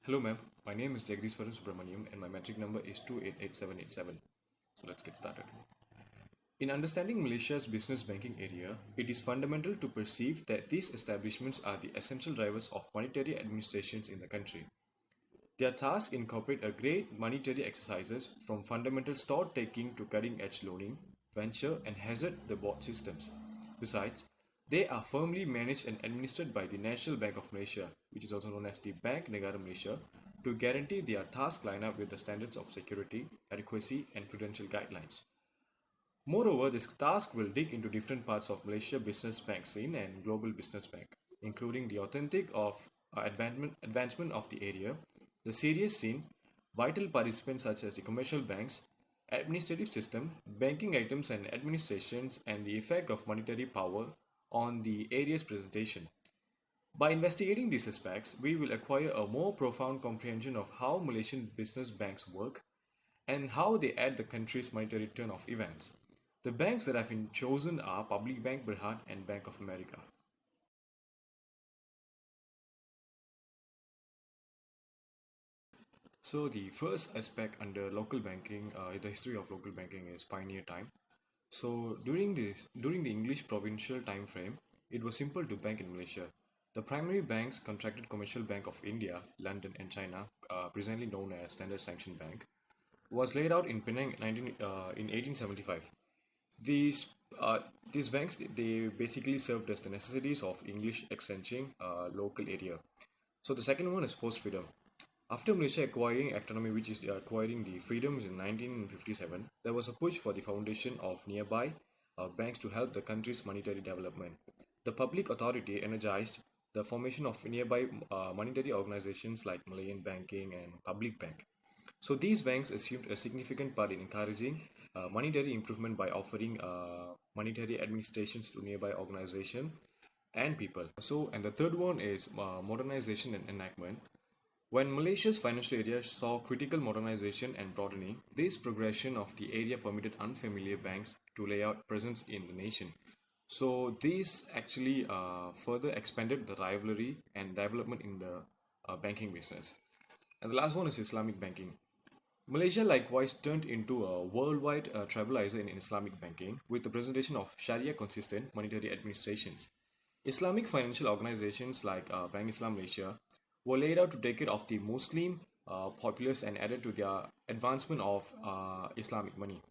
Hello ma'am, my name is Jagdishwaran Subramaniam and my metric number is 288787. So let's get started. In understanding Malaysia's business banking area, it is fundamental to perceive that these establishments are the essential drivers of monetary administrations in the country. Their tasks incorporate a great monetary exercises from fundamental stock taking to cutting edge loaning, venture and hazard the board systems. Besides, they are firmly managed and administered by the National Bank of Malaysia, which is also known as the Bank Negara Malaysia, to guarantee their task line up with the standards of security, adequacy and prudential guidelines. Moreover, this task will dig into different parts of Malaysia business bank scene and global business bank, including the authentic of advancement of the area, the serious scene, vital participants such as the commercial banks, administrative system, banking items and administrations, and the effect of monetary power on the area's presentation. By investigating these aspects, we will acquire a more profound comprehension of how Malaysian business banks work and how they add the country's monetary turn of events. The banks that have been chosen are Public Bank Berhad and Bank of America. So the first aspect under local banking, the history of local banking is pioneer time. So during the English provincial time frame, it was simple to bank in Malaysia. The primary banks contracted Commercial Bank of India, London, and China, presently known as Standard Sanctioned Bank, was laid out in Penang in 1875. These uh, these banks they basically served as the necessities of English exchanging local area. So the second one is post freedom. After Malaysia acquiring autonomy, which is acquiring the freedoms in 1957, there was a push for the foundation of nearby banks to help the country's monetary development. The public authority energized the formation of nearby monetary organizations like Malayan Banking and Public Bank. So these banks assumed a significant part in encouraging monetary improvement by offering monetary administrations to nearby organization and people. So, and the third one is modernization and enactment. When Malaysia's financial area saw critical modernization and broadening, this progression of the area permitted unfamiliar banks to lay out presence in the nation. So this actually further expanded the rivalry and development in the banking business. And the last one is Islamic banking. Malaysia likewise turned into a worldwide trailblazer in Islamic banking with the presentation of Sharia consistent monetary administrations. Islamic financial organizations like Bank Islam Malaysia were laid out to take care of the Muslim populace and added to their advancement of Islamic money.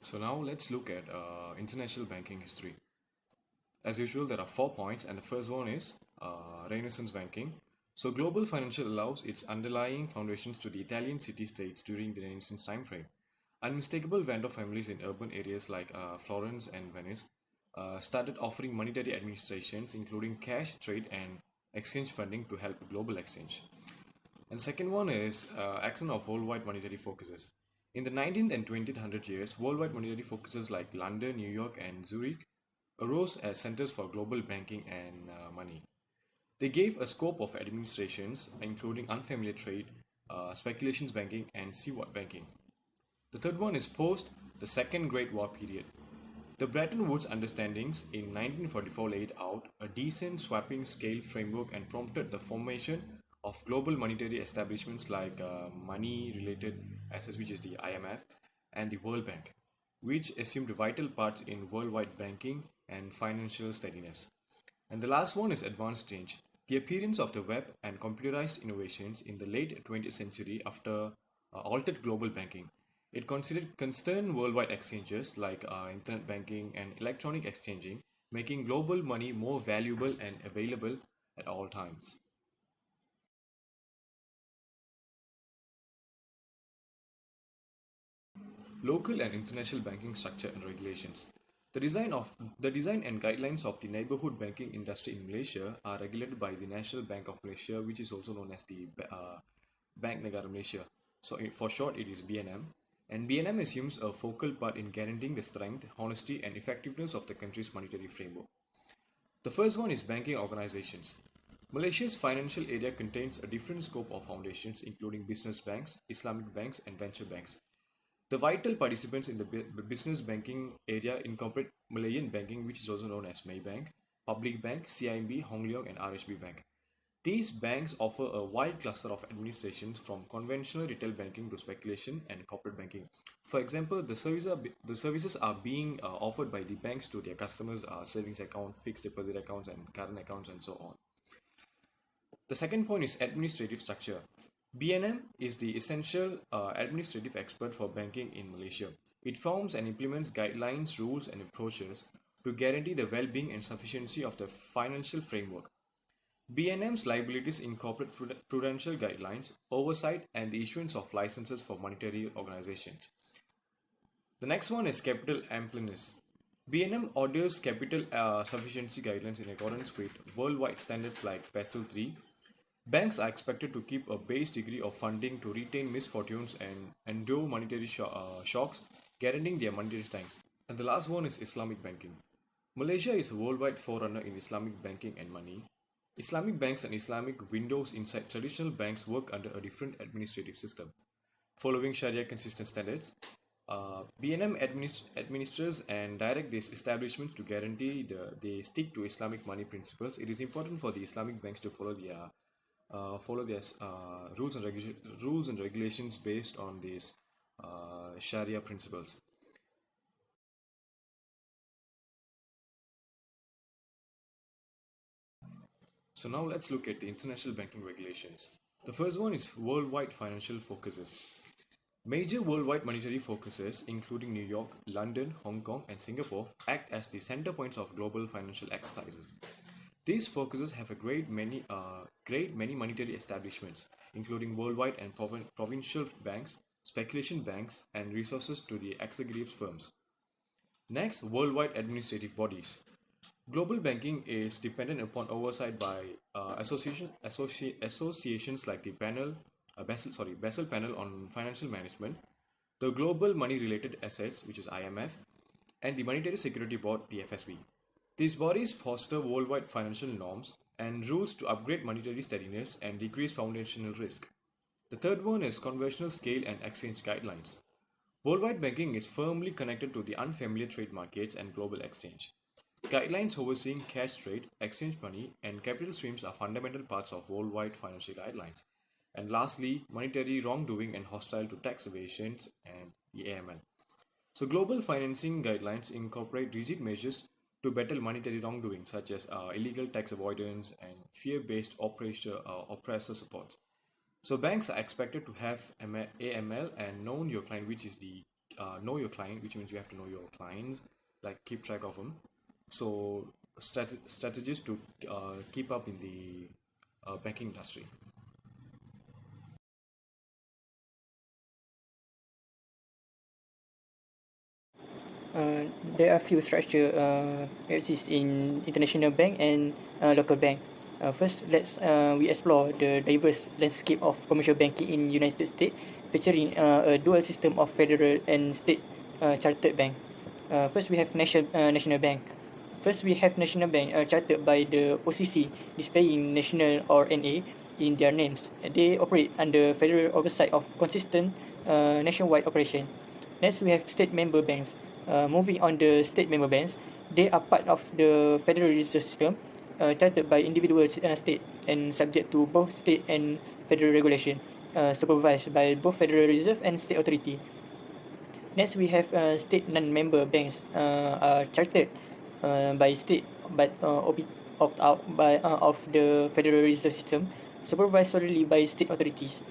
So now let's look at international banking history. As usual, there are 4 points, and the first one is Renaissance banking. So, global financial allows its underlying foundations to the Italian city-states during the Renaissance time frame. Unmistakable vendor families in urban areas like Florence and Venice started offering monetary administrations, including cash, trade, and exchange funding to help global exchange. And second one is action of worldwide monetary focuses. In the 19th and 20th hundred years, worldwide monetary focuses like London, New York, and Zurich arose as centers for global banking and money. They gave a scope of administrations, including unfamiliar trade, speculations banking, and seaward banking. The third one is post the Second Great War period. The Bretton Woods understandings in 1944 laid out a decent swapping scale framework and prompted the formation of global monetary establishments like money related assets, which is the IMF, and the World Bank, which assumed vital parts in worldwide banking and financial steadiness. And the last one is advanced change. The appearance of the web and computerized innovations in the late 20th century after altered global banking. It considered concerned worldwide exchanges like internet banking and electronic exchanging, making global money more valuable and available at all times. Local and international banking structure and regulations. The design and guidelines of the neighborhood banking industry in Malaysia are regulated by the National Bank of Malaysia, which is also known as the Bank Negara Malaysia. So, for short, it is BNM. And BNM assumes a focal part in guaranteeing the strength, honesty, and effectiveness of the country's monetary framework. The first one is banking organizations. Malaysia's financial area contains a different scope of foundations, including business banks, Islamic banks, and venture banks. The vital participants in the business banking area incorporate Malayan banking, which is also known as Maybank, Public Bank, CIMB, Hong Leong, and RHB Bank. These banks offer a wide cluster of administrations from conventional retail banking to speculation and corporate banking. For example, the services are being offered by the banks to their customers, savings account, fixed deposit accounts, and current accounts, and so on. The second point is administrative structure. BNM is the essential administrative expert for banking in Malaysia. It forms and implements guidelines, rules, and approaches to guarantee the well-being and sufficiency of the financial framework. BNM's liabilities incorporate prudential guidelines, oversight, and the issuance of licenses for monetary organizations. The next one is capital ampleness. BNM orders capital sufficiency guidelines in accordance with worldwide standards like Basel III. Banks are expected to keep a base degree of funding to retain misfortunes and endure monetary shocks, guaranteeing their monetary strength. And the last one is Islamic banking. Malaysia is a worldwide forerunner in Islamic banking and money. Islamic banks and Islamic windows inside traditional banks work under a different administrative system. Following Sharia consistent standards, BNM administers and direct these establishments to guarantee they stick to Islamic money principles. It is important for the Islamic banks to follow their rules and regulations based on these Sharia principles. So now let's look at the international banking regulations. The first one is worldwide financial focuses. Major worldwide monetary focuses, including New York, London, Hong Kong, and Singapore, act as the center points of global financial exercises. These focuses have a great many monetary establishments, including worldwide and provincial banks, speculation banks, and resources to the executive firms. Next, worldwide administrative bodies. Global banking is dependent upon oversight by associations like the Basel Panel on Financial Management, the Global Money Related Assets, which is IMF, and the Monetary Security Board, the FSB. These bodies foster worldwide financial norms and rules to upgrade monetary steadiness and decrease foundational risk. The third one is conventional scale and exchange guidelines. Worldwide banking is firmly connected to the unfamiliar trade markets and global exchange. Guidelines overseeing cash trade, exchange money, and capital streams are fundamental parts of worldwide financial guidelines. And lastly, monetary wrongdoing and hostile to tax evasions and the AML. So global financing guidelines incorporate rigid measures to battle monetary wrongdoing such as illegal tax avoidance and fear-based oppressor support. So banks are expected to have AML and know your client, which is the know your client, which means you have to know your clients, like keep track of them. So strategies to keep up in the banking industry. There are few structure exist in international bank and local bank. First, let's we explore the diverse landscape of commercial banking in United States, featuring a dual system of federal and state chartered bank. First, we have national bank. First, we have national bank chartered by the OCC, displaying national or NA in their names. They operate under federal oversight of consistent nationwide operation. Next, we have state member banks. Moving on the state member banks, they are part of the federal reserve system, chartered by individual state and subject to both state and federal regulation, supervised by both federal reserve and state authority. Next, we have state non-member banks are chartered by state but opt out of the federal reserve system, supervised solely by state authorities.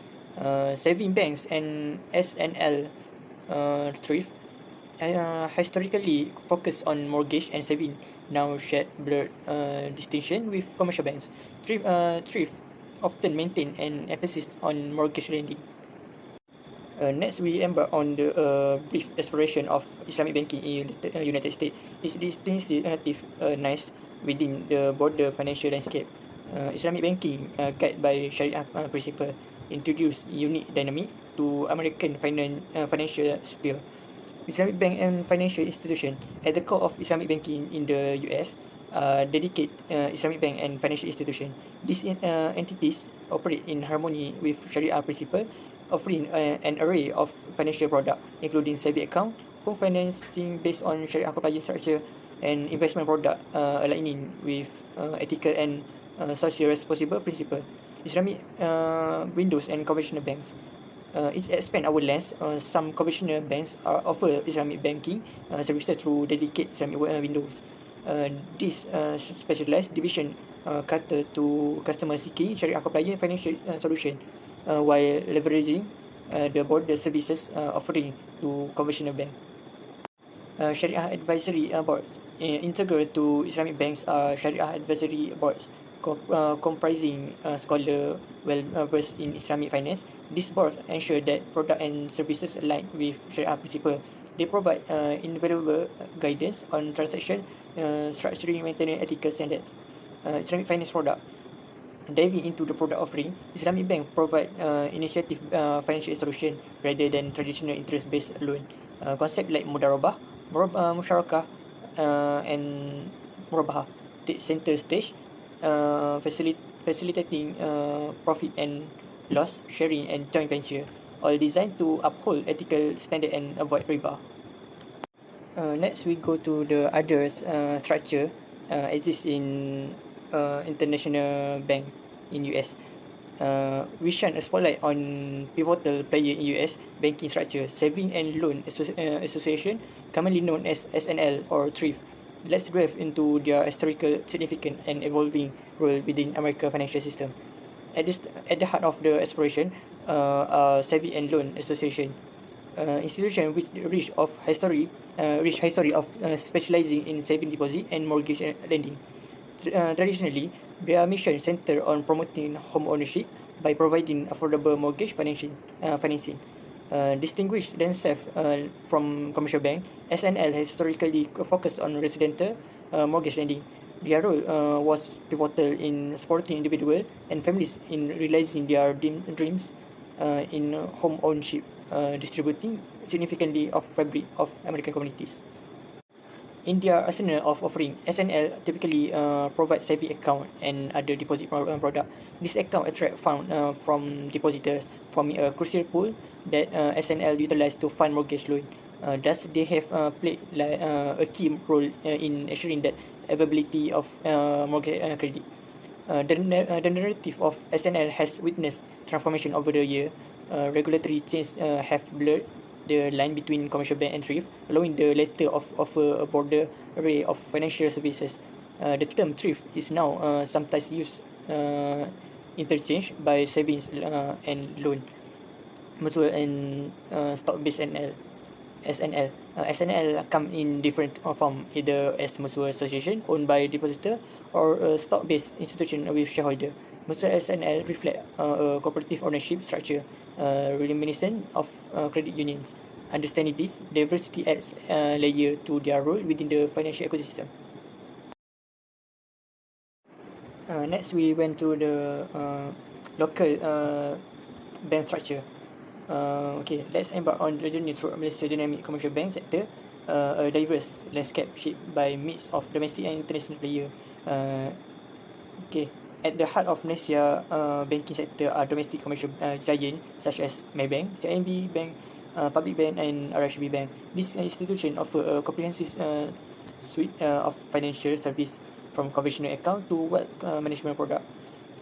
Saving banks and SNL thrift historically focused on mortgage and saving, now shed blurred distinction with commercial banks. Thrift often maintain an emphasis on mortgage lending. Next, we embark on the brief exploration of Islamic banking in United States. Its distinctive nice within the broader financial landscape. Islamic banking, guided by Sharia principle, introduced unique dynamic to American financial sphere. Islamic bank and financial institution at the core of Islamic banking in the US dedicate Islamic bank and financial institution. These entities operate in harmony with Sharia principle, offering an array of financial products, including saving account, home financing based on Sharia compliant structure, and investment product aligning with ethical and social responsible principle. Islamic windows and conventional banks. It expand our lens. Some conventional banks offer Islamic banking services through dedicated Islamic windows. This specialized division cater to customers seeking Sharia compliant financial solution while leveraging the broader services offering to conventional bank. Sharia Advisory Boards. Integral to Islamic banks are Sharia Advisory Boards comprising scholar well versed in Islamic finance. These boards ensure that product and services align with Sharia principle. They provide invaluable guidance on transaction structuring, maintenance, ethical standard. Islamic finance product. Diving into the product offering, Islamic Bank provide initiative financial solution rather than traditional interest-based loan. Concept like mudarabah, musyarakah, and murabahah take center stage, facilitating profit and loss sharing and joint venture, all designed to uphold ethical standard and avoid riba. Next, we go to the others structure exists in international bank in US. We shine a spotlight on pivotal player in US banking structure, Saving and Loan Association, commonly known as SNL or THRIFT. Let's delve into their historical significance and evolving role within American financial system. At the heart of the exploration, Saving and Loan Association, institution with rich history of specializing in saving deposit and mortgage lending. Traditionally, their mission centered on promoting home ownership by providing affordable mortgage financing. Distinguished themselves from commercial bank, SNL has historically focused on residential mortgage lending. Their role was pivotal in supporting individuals and families in realizing their dreams in home ownership, distributing significantly of fabric of American communities. In their arsenal of offering, SNL typically provides saving account and other deposit product. This account attract funds from depositors, forming a crucial pool that SNL utilize to fund mortgage loan. Thus, they have played a key role in ensuring that availability of mortgage credit. The narrative of SNL has witnessed transformation over the year. Regulatory changes have blurred the line between commercial bank and thrift, allowing the latter offer a broader array of financial services. The term thrift is now sometimes used interchange by savings and loan, mutual and stock-based SNL. SNL come in different form, either as mutual association owned by depositor or a stock-based institution with shareholder. Mutual SNL reflect a cooperative ownership structure, reminiscent of credit unions. Understanding this, diversity adds a layer to their role within the financial ecosystem. Next, we went to the local bank structure. Okay, let's embark on the journey through Malaysia's dynamic commercial bank sector, a diverse landscape shaped by mix of domestic and international players. Okay, at the heart of Malaysia banking sector are domestic commercial giants such as Maybank, CIMB Bank, Public Bank, and RHB Bank. This institution offer a comprehensive suite of financial service from conventional account to wealth management product.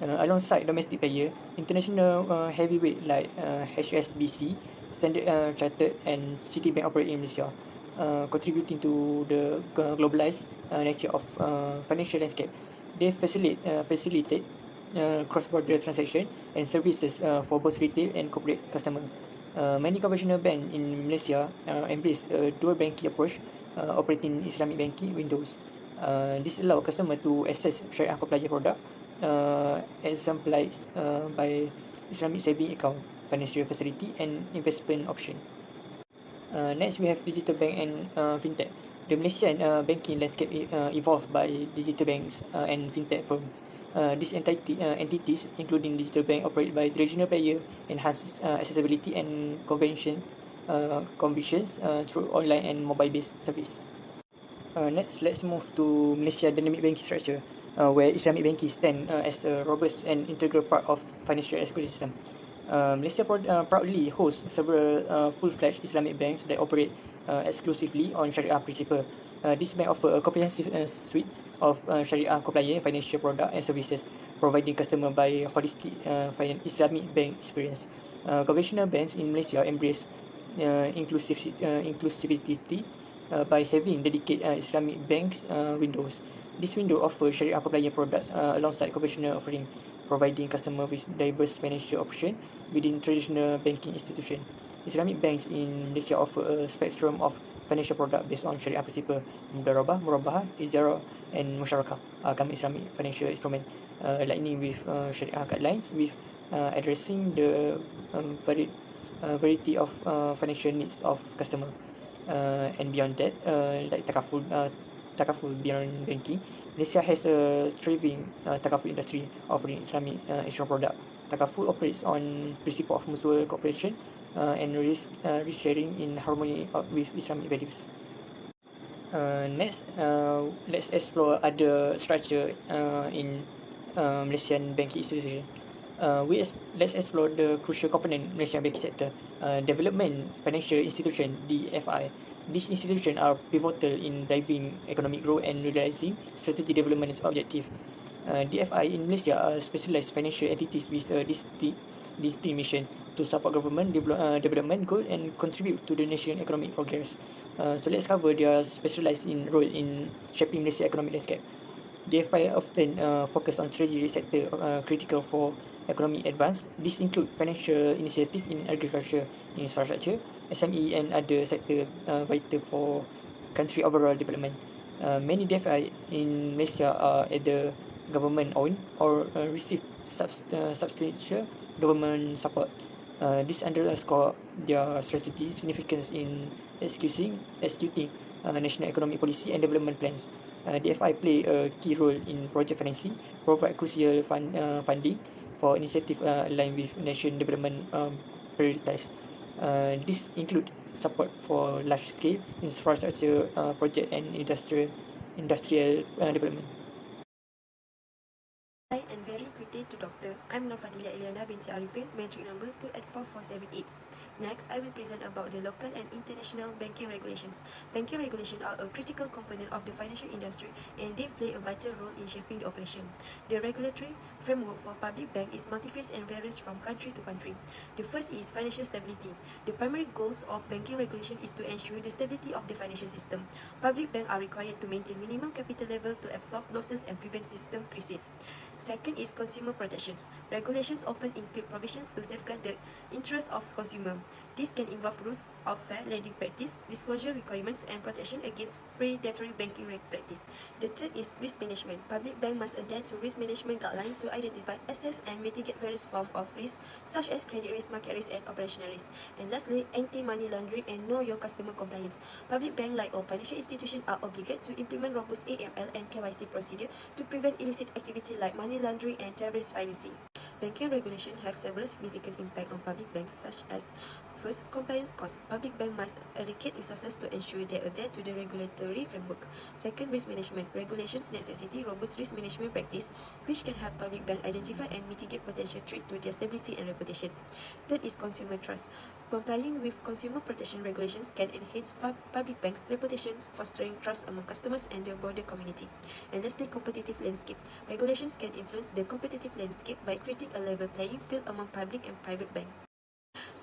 Alongside domestic player, international heavyweight like HSBC, Standard Chartered, and Citibank operate in Malaysia, contributing to the globalized nature of financial landscape. They facilitate cross-border transaction and services for both retail and corporate customer. Many conventional banks in Malaysia embrace a dual banking approach, operating Islamic banking windows. This allows customer to access Sharia compliant product, exemplified by Islamic saving account, financial facility, and investment option. Next, we have digital bank and fintech. The Malaysian banking landscape evolved by digital banks and fintech firms. These entities, including digital bank, operate by traditional player, enhance accessibility and convenience through online and mobile-based service. Next, let's move to Malaysia dynamic banking structure, where Islamic banking stand as a robust and integral part of financial ecosystem. Malaysia proudly hosts several full-fledged Islamic banks that operate exclusively on Sharia principle. This bank offer a comprehensive suite of Sharia compliant financial product and services, providing customer by holistic Islamic bank experience. Conventional banks in Malaysia embrace inclusivity by having dedicated Islamic banks windows. This window offers Sharia compliant products alongside conventional offering, providing customer with diverse financial options within traditional banking institution. Islamic banks in Malaysia offer a spectrum of financial product based on Sharia principle, Mudarabah, Murabahah, Ijara, and Musyarakah, common Islamic financial instrument, aligning with Sharia guidelines with addressing the variety of financial needs of customer. And beyond that, like takaful beyond banking, Malaysia has a thriving takaful industry offering Islamic insurance product. Takaful operates on principle of mutual cooperation and risk sharing in harmony with Islamic values. Next, let's explore other structure in Malaysian banking institution. Let's explore the crucial component Malaysian banking sector, development financial institution (DFI). These institutions are pivotal in driving economic growth and realizing strategic development objective. DFI in Malaysia are specialized financial entities with a distinct mission to support government development goal and contribute to the national economic progress. So let's cover their specialized role in shaping Malaysia economic landscape. DFI often focus on treasury sector critical for economic advance. This include financial initiative in agriculture, infrastructure, SME and other sector vital for country overall development. Many DFI in Malaysia are either government owned or receive substantial government support. This underscore their strategic significance in executing national economic policy and development plans. DFI play a key role in project financing, provide crucial funding for initiative aligned with nation development priorities. This include support for large-scale infrastructure project and industrial development. Hi and very good day to Doctor. I'm Nafadilia Eliana binti Arifin, metric number 284478. Next, I will present about the local and international banking regulations. Banking regulations are a critical component of the financial industry and they play a vital role in shaping the operation. The regulatory framework for public bank is multifaceted and varies from country to country. The first is financial stability. The primary goals of banking regulation is to ensure the stability of the financial system. Public banks are required to maintain minimum capital level to absorb losses and prevent system crises. Second is consumer protections. Regulations often include provisions to safeguard the interests of consumer. This can involve rules of fair lending practice, disclosure requirements, and protection against predatory banking practice. The third is risk management. Public bank must adhere to risk management guidelines to identify, assess, and mitigate various forms of risk, such as credit risk, market risk, and operational risk. And lastly, anti-money laundering and know your customer compliance. Public bank, like all financial institutions, are obligated to implement robust AML and KYC procedure to prevent illicit activity like money laundering and terrorist financing. Banking regulation have several significant impact on public banks, such as first, compliance costs. Public bank must allocate resources to ensure they adhere to the regulatory framework. Second, risk management. Regulations necessitate robust risk management practice, which can help public bank identify and mitigate potential threat to their stability and reputations. Third is consumer trust. Complying with consumer protection regulations can enhance public banks' reputation, fostering trust among customers and the broader community. And lastly, competitive landscape. Regulations can influence the competitive landscape by creating a level playing field among public and private banks.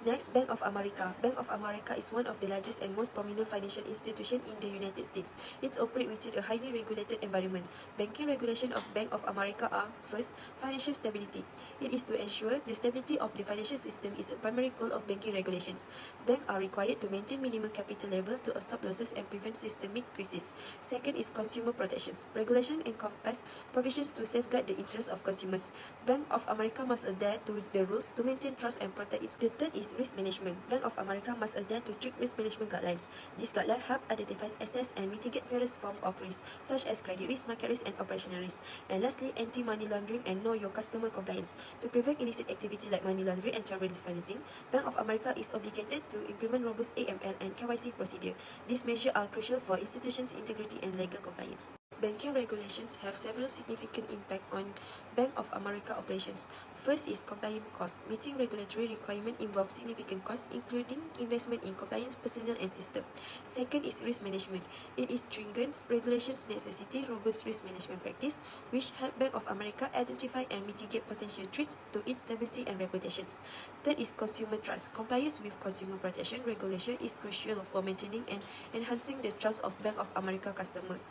Next, Bank of America. Bank of America is one of the largest and most prominent financial institutions in the United States. It operates within a highly regulated environment. Banking regulation of Bank of America are, first, financial stability. It is to ensure the stability of the financial system is a primary goal of banking regulations. Banks are required to maintain minimum capital level to absorb losses and prevent systemic crises. Second is consumer protections. Regulation encompass provisions to safeguard the interests of consumers. Bank of America must adhere to the rules to maintain trust and protect its. The third is risk management. Bank of America must adhere to strict risk management guidelines. These guidelines help identify, assess, and mitigate various forms of risk, such as credit risk, market risk, and operational risk. And lastly, anti-money laundering and know your customer compliance. To prevent illicit activity like money laundering and terrorist financing, Bank of America is obligated to implement robust AML and KYC procedure. These measures are crucial for institutions' integrity and legal compliance. Banking regulations have several significant impact on Bank of America operations. First is compliance costs. Meeting regulatory requirement involves significant costs, including investment in compliance personnel and system. Second is risk management. It is stringent regulations necessity robust risk management practice, which help Bank of America identify and mitigate potential threats to its stability and reputations. Third is consumer trust. Compliance with consumer protection regulation is crucial for maintaining and enhancing the trust of Bank of America customers.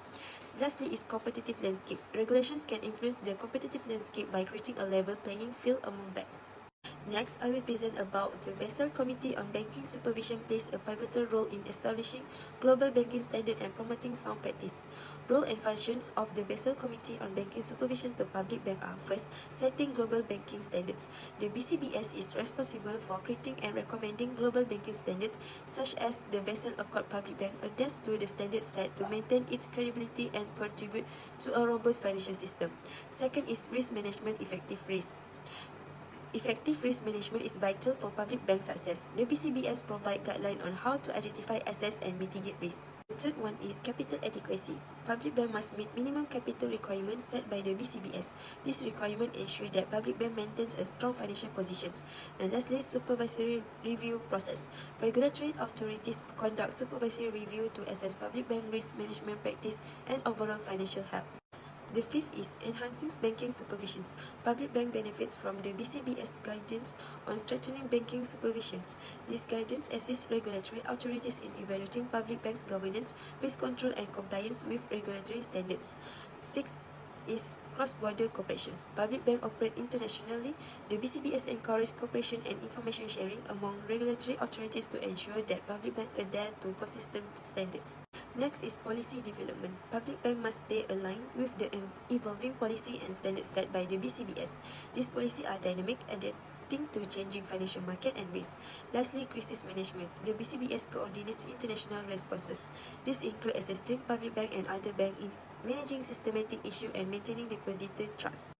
Lastly is competitive landscape. Regulations can influence the competitive landscape by creating a level playing field among banks. Next, I will present about the Basel Committee on Banking Supervision plays a pivotal role in establishing global banking standard and promoting sound practice. Role and functions of the Basel Committee on Banking Supervision to public bank are: first, setting global banking standards. The BCBS is responsible for creating and recommending global banking standards such as the Basel Accord. Public bank adheres to the standards set to maintain its credibility and contribute to a robust financial system. Second is risk management. Effective risk management is vital for public bank success. The BCBS provide guidelines on how to identify, assess, and mitigate risk. The third one is capital adequacy. Public bank must meet minimum capital requirements set by the BCBS. This requirement ensures that public bank maintains a strong financial positions. And lastly, supervisory review process. Regulatory authorities conduct supervisory review to assess public bank risk management practice and overall financial health. The fifth is enhancing banking supervisions. Public bank benefits from the BCBS guidance on strengthening banking supervisions. This guidance assists regulatory authorities in evaluating public banks' governance, risk control, and compliance with regulatory standards. Sixth is cross-border cooperations. Public banks operate internationally. The BCBS encourages cooperation and information sharing among regulatory authorities to ensure that public banks adhere to consistent standards. Next is policy development. Public bank must stay aligned with the evolving policy and standards set by the BCBS. These policies are dynamic, adapting to changing financial market and risk. Lastly, crisis management. The BCBS coordinates international responses. This includes assisting public bank and other banks in managing systematic issues and maintaining depositor trust.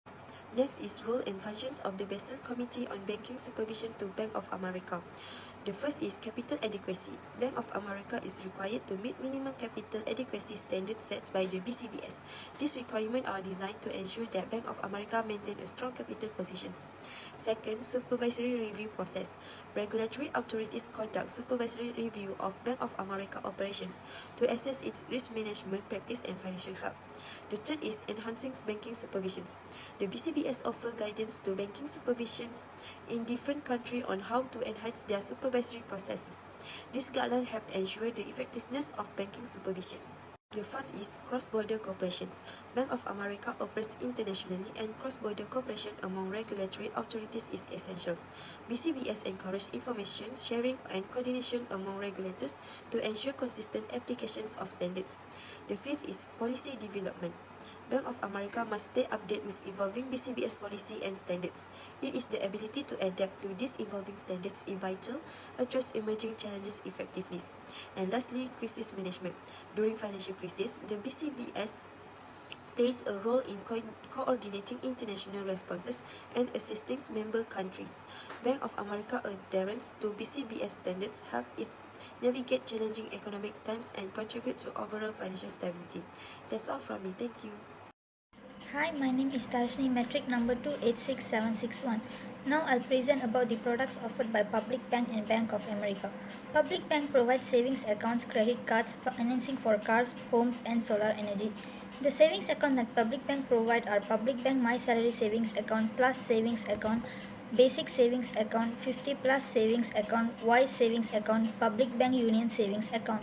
Next is role and functions of the Basel Committee on Banking Supervision to Bank of America. The first is capital adequacy. Bank of America is required to meet minimum capital adequacy standards set by the BCBS. These requirements are designed to ensure that Bank of America maintain a strong capital positions. Second, supervisory review process. Regulatory authorities conduct supervisory review of Bank of America operations to assess its risk management practice and financial health. The third is enhancing banking supervisions. The BCBS offer guidance to banking supervisions in different countries on how to enhance their supervisory processes. These guidelines help ensure the effectiveness of banking supervision. The fourth is cross-border cooperations. Bank of America operates internationally and cross-border cooperation among regulatory authorities is essential. BCBS encourages information sharing and coordination among regulators to ensure consistent applications of standards. The fifth is policy development. Bank of America must stay updated with evolving BCBS policy and standards. It is the ability to adapt to these evolving standards is vital, address emerging challenges effectively. And lastly, crisis management. During financial crisis, the BCBS plays a role in coordinating international responses and assisting member countries. Bank of America adherence to BCBS standards help its navigate challenging economic times and contribute to overall financial stability. That's all from me. Thank you. Hi, my name is Darshini, metric number 286761. Now I'll present about the products offered by Public Bank and Bank of America. Public Bank provides savings accounts, credit cards, financing for cars, homes, and solar energy. The savings account that Public Bank provide are Public Bank My Salary Savings Account, Plus Savings Account, Basic Savings Account, 50 Plus Savings Account, Wise Savings Account, Public Bank Union Savings Account.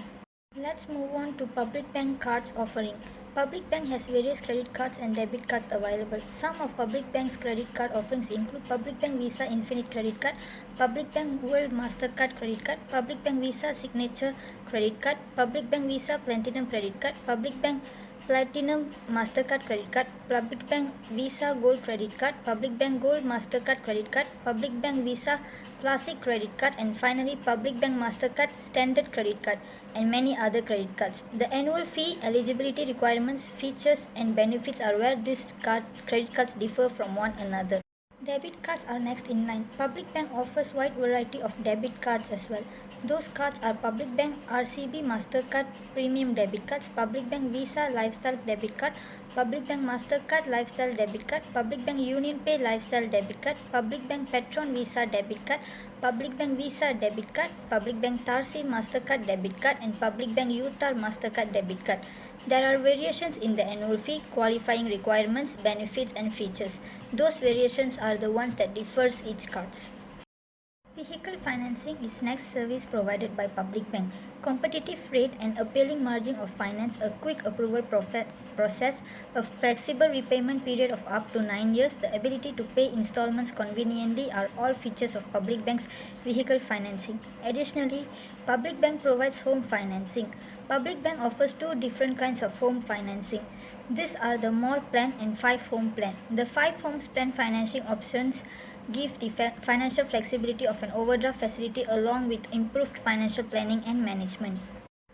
Let's move on to Public Bank cards offering. Public Bank has various credit cards and debit cards available. Some of Public Bank's credit card offerings include Public Bank Visa Infinite Credit Card, Public Bank World Mastercard Credit Card, Public Bank Visa Signature Credit Card, Public Bank Visa Platinum Credit Card, Public Bank Platinum Mastercard Credit Card, Public Bank Visa Gold Credit Card, Public Bank Gold Mastercard Credit Card, Public Bank Visa Classic Credit Card, and finally Public Bank Mastercard Standard Credit Card, and many other credit cards. The annual fee, eligibility requirements, features, and benefits are where these credit cards differ from one another. Debit cards are next in line. Public Bank offers wide variety of debit cards as well. Those cards are Public Bank RCB Mastercard Premium Debit Cards, Public Bank Visa Lifestyle Debit Card, Public Bank Mastercard Lifestyle Debit Card, Public Bank Union Pay Lifestyle Debit Card, Public Bank Petron Visa Debit Card, Public Bank Visa Debit Card, Public Bank Tarsi Mastercard Debit Card, and Public Bank Utar Mastercard Debit Card. There are variations in the annual fee, qualifying requirements, benefits, and features. Those variations are the ones that differs each cards. Vehicle financing is next service provided by Public Bank. Competitive rate and appealing margin of finance, a quick approval process, a flexible repayment period of up to 9 years, the ability to pay installments conveniently are all features of Public Bank's vehicle financing. Additionally, Public Bank provides home financing. Public Bank offers two different kinds of home financing. These are the More Plan and 5 Home Plan. The 5 Homes Plan financing options give the financial flexibility of an overdraft facility along with improved financial planning and management.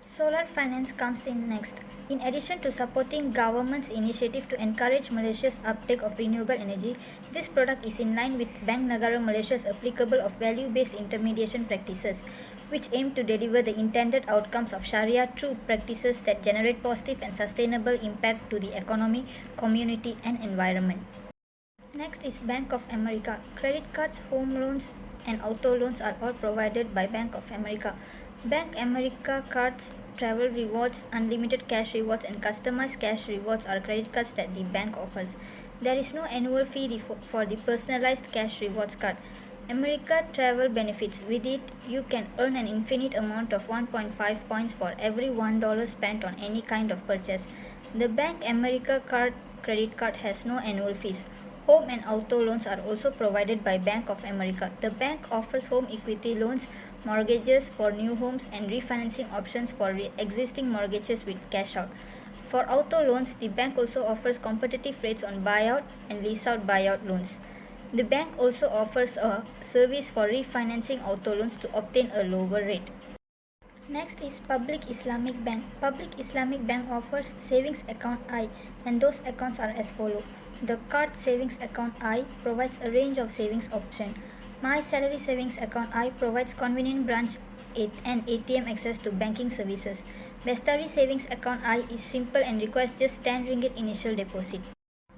Solar finance comes in next. In addition to supporting government's initiative to encourage Malaysia's uptake of renewable energy, this product is in line with Bank Negara Malaysia's applicable of value-based intermediation practices, which aim to deliver the intended outcomes of Sharia through practices that generate positive and sustainable impact to the economy, community, and environment. Next is Bank of America. Credit cards, home loans, and auto loans are all provided by Bank of America. Bank America cards, travel rewards, unlimited cash rewards, and customized cash rewards are credit cards that the bank offers. There is no annual fee for the personalized cash rewards card. America Travel benefits. With it, you can earn an infinite amount of 1.5 points for every $1 spent on any kind of purchase. The Bank America credit card has no annual fees. Home and auto loans are also provided by Bank of America. The bank offers home equity loans, mortgages for new homes, and refinancing options for existing mortgages with cash out. For auto loans, the bank also offers competitive rates on buyout and lease out buyout loans. The bank also offers a service for refinancing auto loans to obtain a lower rate. Next is Public Islamic Bank. Public Islamic Bank offers Savings Account I, and those accounts are as follows. The Card Savings Account I provides a range of savings options. My Salary Savings Account I provides convenient branch and ATM access to banking services. Bestari Savings Account I is simple and requires just 10 ringgit initial deposit.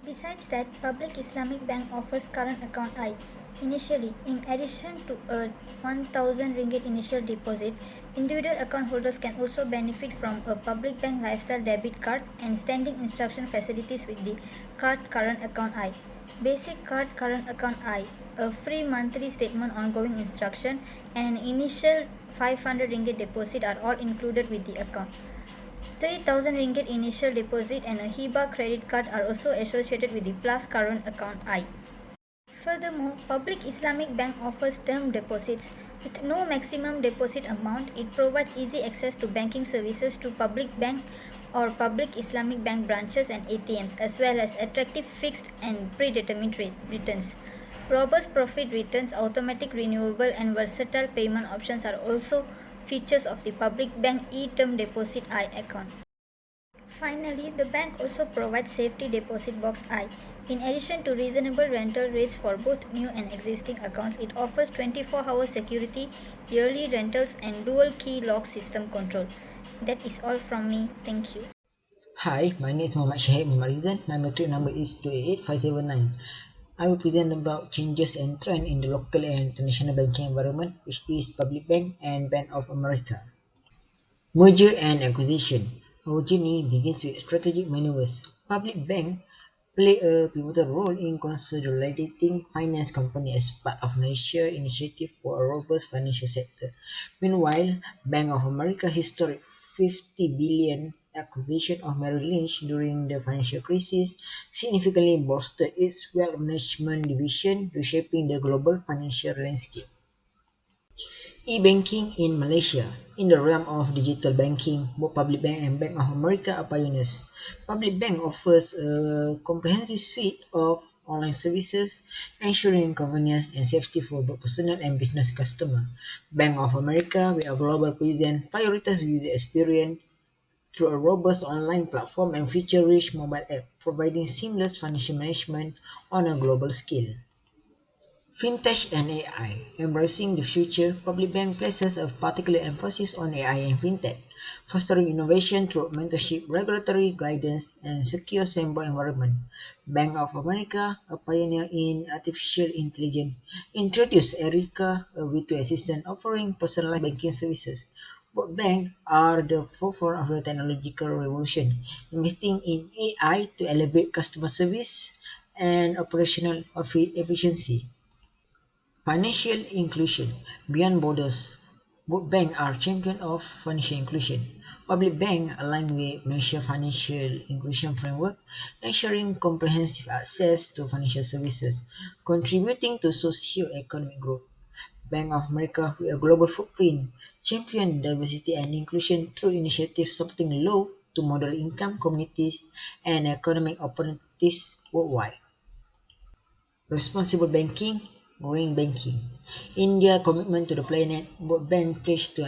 Besides that, Public Islamic Bank offers Current Account I. Initially, in addition to a 1000 ringgit initial deposit, individual account holders can also benefit from a Public Bank Lifestyle Debit Card and standing instruction facilities with the Card Current Account I. Basic Card Current Account I, a free monthly statement ongoing instruction, and an initial 500 ringgit deposit are all included with the account. 3000 ringgit initial deposit and a Hiba credit card are also associated with the Plus Current Account I. Furthermore, Public Islamic Bank offers term deposits. With no maximum deposit amount, it provides easy access to banking services through Public Bank or Public Islamic Bank branches and ATMs, as well as attractive fixed and predetermined returns. Robust profit returns, automatic renewable, and versatile payment options are also features of the Public Bank e-term deposit I account. Finally, the bank also provides Safety Deposit Box I. In addition to reasonable rental rates for both new and existing accounts, it offers 24-hour security, yearly rentals, and dual key lock system control. That is all from me. Thank you. Hi, my name is Muhammad Shahid Mumarizan. My metric number is 288579. I will present about changes and trend in the local and international banking environment, which is Public Bank and Bank of America. Merger and acquisition. Our journey begins with strategic maneuvers. Public Bank play a pivotal role in consolidating finance company as part of Malaysia initiative for a robust financial sector. Meanwhile, Bank of America historic 50 billion acquisition of Merrill Lynch during the financial crisis significantly bolstered its wealth management division, reshaping the global financial landscape. E-banking in Malaysia. In the realm of digital banking, both Public Bank and Bank of America are pioneers. Public Bank offers a comprehensive suite of online services, ensuring convenience and safety for both personal and business customers. Bank of America, with a global presence, prioritizes user experience through a robust online platform and feature-rich mobile app, providing seamless financial management on a global scale. Fintech and AI. Embracing the future, Public Bank places a particular emphasis on AI and fintech, fostering innovation through mentorship, regulatory guidance, and secure sandbox environment. Bank of America, a pioneer in artificial intelligence, introduced Erica, a virtual assistant offering personalized banking services. Both banks are the forefront of the technological revolution, investing in AI to elevate customer service and operational efficiency. Financial inclusion beyond borders. Both banks are champions of financial inclusion. Public banks align with Malaysia Financial Inclusion Framework, ensuring comprehensive access to financial services, contributing to socio-economic growth. Bank of America, with a global footprint, champion diversity and inclusion through initiatives supporting low to moderate income communities and economic opportunities worldwide. Responsible banking, green banking. India commitment to the planet, both banks pledge to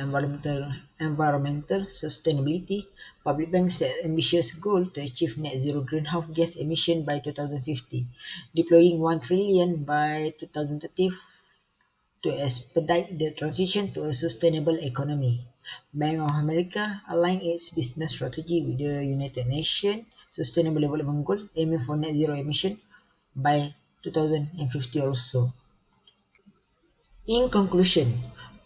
environmental sustainability. Public banks set ambitious goal to achieve net zero greenhouse gas emission by 2050, deploying 1 trillion by 2030 to expedite the transition to a sustainable economy. Bank of America aligned its business strategy with the United Nations Sustainable Development Goal, aiming for net zero emission by 2050 also. In conclusion,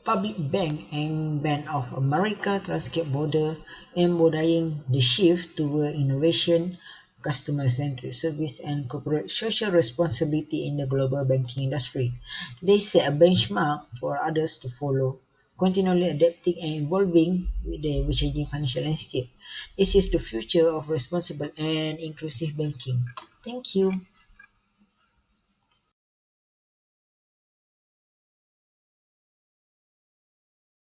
Public Bank and Bank of America Transcape Border embodying the shift toward innovation, customer-centric service, and corporate social responsibility in the global banking industry. They set a benchmark for others to follow, continually adapting and evolving with the ever-changing financial landscape. This is the future of responsible and inclusive banking. Thank you.